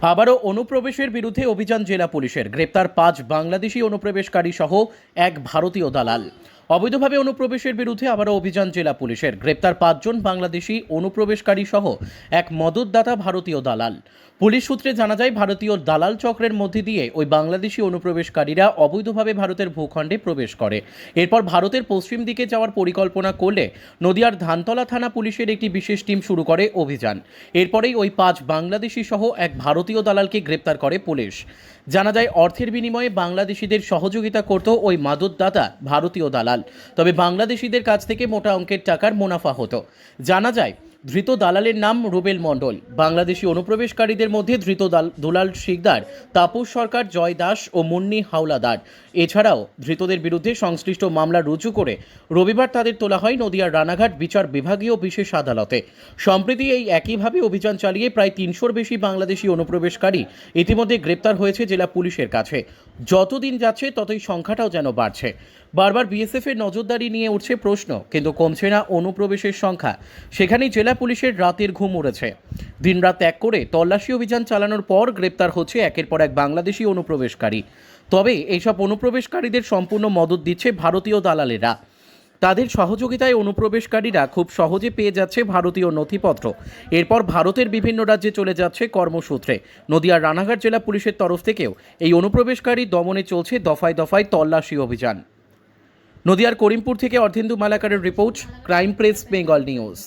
আবারও অনুপ্রবেশের বিরুদ্ধে অভিযান জেলা পুলিশের। গ্রেপ্তার ৫ বাংলাদেশি অনুপ্রবেশকারী সহ এক ভারতীয় দালাল। অবৈধভাবে অনুপ্রবেশের বিরুদ্ধে আবারও অভিযান জেলা পুলিশের। গ্রেপ্তার ৫ জন বাংলাদেশি অনুপ্রবেশকারী সহ এক মদতদাতা ভারতীয় দালাল। পুলিশ সূত্রে জানা যায়, ভারতীয় দালাল চক্রের মধ্যে দিয়ে ওই বাংলাদেশি অনুপ্রবেশকারীরা অবৈধভাবে ভারতের ভূখণ্ডে প্রবেশ করে। এরপর ভারতের পশ্চিম দিকে যাওয়ার পরিকল্পনা করলে নদিয়ার ধানতলা থানা পুলিশের একটি বিশেষ টিম শুরু করে অভিযান। এরপরেই ওই ৫ বাংলাদেশি সহ এক ভারতীয় দালালকে গ্রেপ্তার করে পুলিশ। জানা যায়, অর্থের বিনিময়ে বাংলাদেশিদের সহযোগিতা করত ওই মদতদাতা ভারতীয় দালাল। তবে বাংলাদেশিদের কাছ থেকে মোটা অঙ্কের টাকার মুনাফা হতো। জানা যায়, ধৃত দালালের নাম রুবেল মণ্ডল। বাংলাদেশি অনুপ্রবেশকারীদের মধ্যে ধৃত দুলাল শিকদার, তাপস সরকার, জয় দাস ও মুন্নি হাওলাদার। এছাড়াও ধৃতদের বিরুদ্ধে সংশ্লিষ্ট মামলা রুজু করে রবিবার তাদের তোলা হয় নদিয়ার রানাঘাট বিচার বিভাগীয় বিশেষ আদালতে। সম্প্রতি এই একইভাবে অভিযান চালিয়ে প্রায় ৩০০-র বেশি বাংলাদেশি অনুপ্রবেশকারী ইতিমধ্যে গ্রেপ্তার হয়েছে জেলা পুলিশের কাছে। যতদিন যাচ্ছে ততই সংখ্যাটাও যেন বাড়ছে। বারবার বিএসএফের নজরদারি নিয়ে উঠছে প্রশ্ন, কিন্তু কমছে না অনুপ্রবেশের সংখ্যা। সেখানেই জেলা পুলিশের রাতের ঘুম উড়েছে। দিনরাত ত্যাগ করে তল্লাশি অভিযান চালানোর পর গ্রেপ্তার হচ্ছে একের পর এক বাংলাদেশি অনুপ্রবেশকারী। তবে এইসব অনুপ্রবেশকারীদের সম্পূর্ণ মদত দিচ্ছে ভারতীয় দালালেরা। তাদের সহযোগিতায় অনুপ্রবেশকারীরা খুব সহজে পেয়ে যাচ্ছে ভারতীয় নথিপত্র। এরপর ভারতের বিভিন্ন রাজ্যে চলে যাচ্ছে কর্মসূত্রে। নদিয়ার রানাঘাট জেলা পুলিশের তরফ থেকেও এই অনুপ্রবেশকারী দমনে চলছে দফায় দফায় তল্লাশি অভিযান। নদিয়ার করিমপুর থেকে অর্ধেন্দু মালাকারের report, crime press, Bengal news.